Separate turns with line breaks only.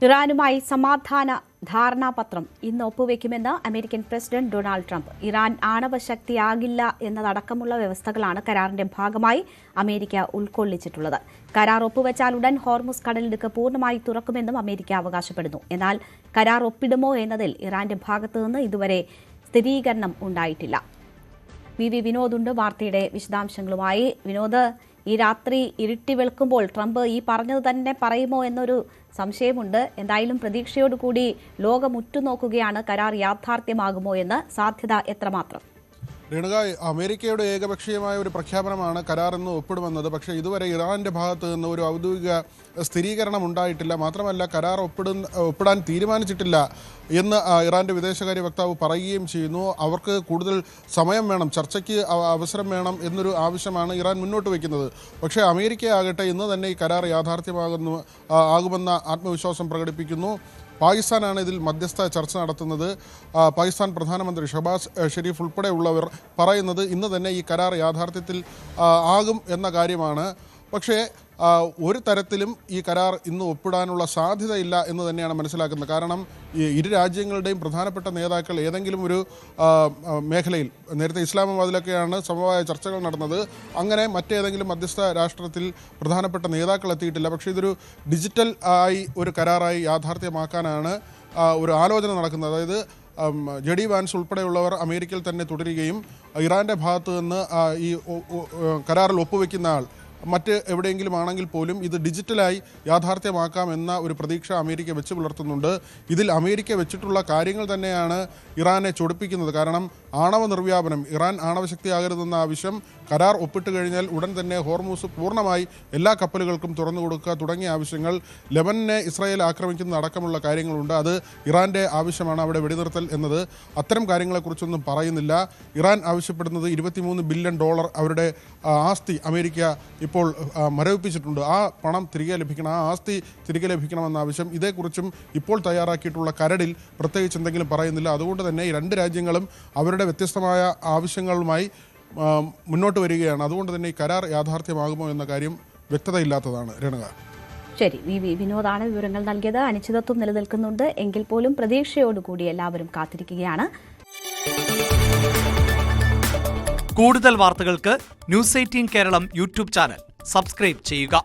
ഇറാനുമായി സമാധാന ധാരണാപത്രം ഇന്ന് ഒപ്പുവെക്കുമെന്ന് American president Donald Trump. Iran ആണവശക്തിയാകില്ല എന്നതടക്കമുള്ള വ്യവസ്ഥകളാണ് കരാറിന്റെ ഭാഗമായി അമേരിക്ക ഉൾക്കൊള്ളിച്ചിട്ടുള്ളത്. കരാർ ഒപ്പുവെച്ചാൽ ഉടൻ ഹോർമുസ് കടലിടുക്ക് പൂർണ്ണമായി തുറക്കുമെന്നും അമേരിക്ക അവകാശപ്പെടുന്നു. എന്നാൽ കരാർ ഒപ്പിടുമോ എന്നതിൽ ഇറാന്റെ ഭാഗത്തുനിന്ന് ഇതുവരെ സ്ഥിരീകരണം ഉണ്ടായിട്ടില്ല. വിനോദ് ഉണ്ട് വാർത്തയുടെ വിശദാംശങ്ങളുമായി. വിനോദ്, ഈ രാത്രി ഇരുട്ടി വെളുക്കുമ്പോൾ ട്രംപ് ഈ പറഞ്ഞത് തന്നെ പറയുമോ എന്നൊരു സംശയമുണ്ട്. എന്തായാലും പ്രതീക്ഷയോടുകൂടി ലോകം ഉറ്റുനോക്കുകയാണ് കരാർ യാഥാർത്ഥ്യമാകുമോ എന്ന്. സാധ്യത എത്രമാത്രം?
രേണുക, അമേരിക്കയുടെ ഏകപക്ഷീയമായ ഒരു പ്രഖ്യാപനമാണ് കരാർ ഇന്ന് ഒപ്പിടുമെന്നത്. പക്ഷേ ഇതുവരെ ഇറാന്റെ ഭാഗത്ത് നിന്ന് ഒരു ഔദ്യോഗിക സ്ഥിരീകരണം ഉണ്ടായിട്ടില്ല. മാത്രമല്ല, കരാർ ഒപ്പിടാൻ തീരുമാനിച്ചിട്ടില്ല എന്ന് ഇറാന്റെ വിദേശകാര്യ വക്താവ് പറയുകയും ചെയ്യുന്നു. അവർക്ക് കൂടുതൽ സമയം വേണം, ചർച്ചയ്ക്ക് അവസരം വേണം എന്നൊരു ആവശ്യമാണ് ഇറാൻ മുന്നോട്ട് വയ്ക്കുന്നത്. പക്ഷേ അമേരിക്ക ആകട്ടെ ഇന്ന് തന്നെ ഈ കരാർ യാഥാർത്ഥ്യമാകുമെന്ന ആത്മവിശ്വാസം പ്രകടിപ്പിക്കുന്നു. പാകിസ്ഥാനാണ് ഇതിൽ മധ്യസ്ഥ ചർച്ച നടത്തുന്നത്. പാകിസ്ഥാൻ പ്രധാനമന്ത്രി ഷഹബാസ് ഷെരീഫ് ഉൾപ്പെടെയുള്ളവർ പറയുന്നത് ഇന്ന് തന്നെ ഈ കരാർ യാഥാർത്ഥ്യത്തിൽ ആകും എന്ന കാര്യമാണ്. പക്ഷേ ഒരു തരത്തിലും ഈ കരാർ ഇന്ന് ഒപ്പിടാനുള്ള സാധ്യതയില്ല എന്ന് തന്നെയാണ് മനസ്സിലാക്കുന്നത്. കാരണം ഈ ഇരു രാജ്യങ്ങളുടെയും പ്രധാനപ്പെട്ട നേതാക്കൾ ഏതെങ്കിലും ഒരു മേഖലയിൽ, നേരത്തെ ഇസ്ലാമാബാദിലൊക്കെയാണ് സമവായ ചർച്ചകൾ നടന്നത്, അങ്ങനെ മറ്റേതെങ്കിലും മധ്യസ്ഥ രാഷ്ട്രത്തിൽ പ്രധാനപ്പെട്ട നേതാക്കൾ എത്തിയിട്ടില്ല. പക്ഷേ ഇതൊരു ഡിജിറ്റൽ ആയി ഒരു കരാറായി യാഥാർത്ഥ്യമാക്കാനാണ് ഒരു ആലോചന നടക്കുന്നത്. അതായത് ജെഡി വാൻസ് ഉൾപ്പെടെയുള്ളവർ അമേരിക്കയിൽ തന്നെ തുടരുകയും ഇറാൻ്റെ ഭാഗത്തു നിന്ന് ഈ കരാറിൽ ഒപ്പുവെക്കുന്ന ആൾ മറ്റ് എവിടെയെങ്കിലും ആണെങ്കിൽ പോലും ഇത് ഡിജിറ്റലായി യാഥാർത്ഥ്യമാക്കാമെന്ന ഒരു പ്രതീക്ഷ അമേരിക്ക വെച്ച് പുലർത്തുന്നുണ്ട്. ഇതിൽ അമേരിക്ക വെച്ചിട്ടുള്ള കാര്യങ്ങൾ തന്നെയാണ് ഇറാനെ ചൊടിപ്പിക്കുന്നത്. കാരണം ആണവ നിർവ്യാപനം, ഇറാൻ ആണവശക്തിയാകരുതെന്ന ആവശ്യം, കരാർ ഒപ്പിട്ട് കഴിഞ്ഞാൽ ഉടൻ തന്നെ ഹോർമൂസ് പൂർണ്ണമായി എല്ലാ കപ്പലുകൾക്കും തുറന്നു കൊടുക്കുക തുടങ്ങിയ ആവശ്യങ്ങൾ, ലെബനനെ ഇസ്രായേൽ ആക്രമിക്കുന്ന അടക്കമുള്ള കാര്യങ്ങളുണ്ട്. അത് ഇറാൻ്റെ ആവശ്യമാണ്, അവിടെ വെടിനിർത്തൽ എന്നത്. അത്തരം കാര്യങ്ങളെക്കുറിച്ചൊന്നും പറയുന്നില്ല. ഇറാൻ ആവശ്യപ്പെടുന്നത് $23 ബില്യൺ അവരുടെ ആസ്തി അമേരിക്ക ഇപ്പോൾ മരവിപ്പിച്ചിട്ടുണ്ട്. ആ പണം തിരികെ ലഭിക്കണം, ആ ആസ്തി തിരികെ ലഭിക്കണമെന്ന ആവശ്യം. ഇതേക്കുറിച്ചും ഇപ്പോൾ തയ്യാറാക്കിയിട്ടുള്ള കരടിൽ പ്രത്യേകിച്ച് എന്തെങ്കിലും പറയുന്നില്ല. അതുകൊണ്ട് തന്നെ ഈ രണ്ട് രാജ്യങ്ങളും അവരുടെ വ്യത്യസ്തമായ ആവശ്യങ്ങളുമായി മുന്നോട്ട് വരികയാണ്. അതുകൊണ്ട് തന്നെ ഈ കരാർ യാഥാർത്ഥ്യമാകുമോ എന്ന കാര്യം വ്യക്തതയില്ലാത്തതാണ്. രേണുക,
ശരി. വിനോദാണ് വിവരങ്ങൾ നൽകിയത്. അനിശ്ചിതത്വം നിലനിൽക്കുന്നുണ്ട് എങ്കിൽ പോലും പ്രതീക്ഷയോടുകൂടി എല്ലാവരും കാത്തിരിക്കുകയാണ്.
കൂടുതൽ വാർത്തകൾക്ക് news 18 Keralam YouTube channel subscribe ചെയ്യുക.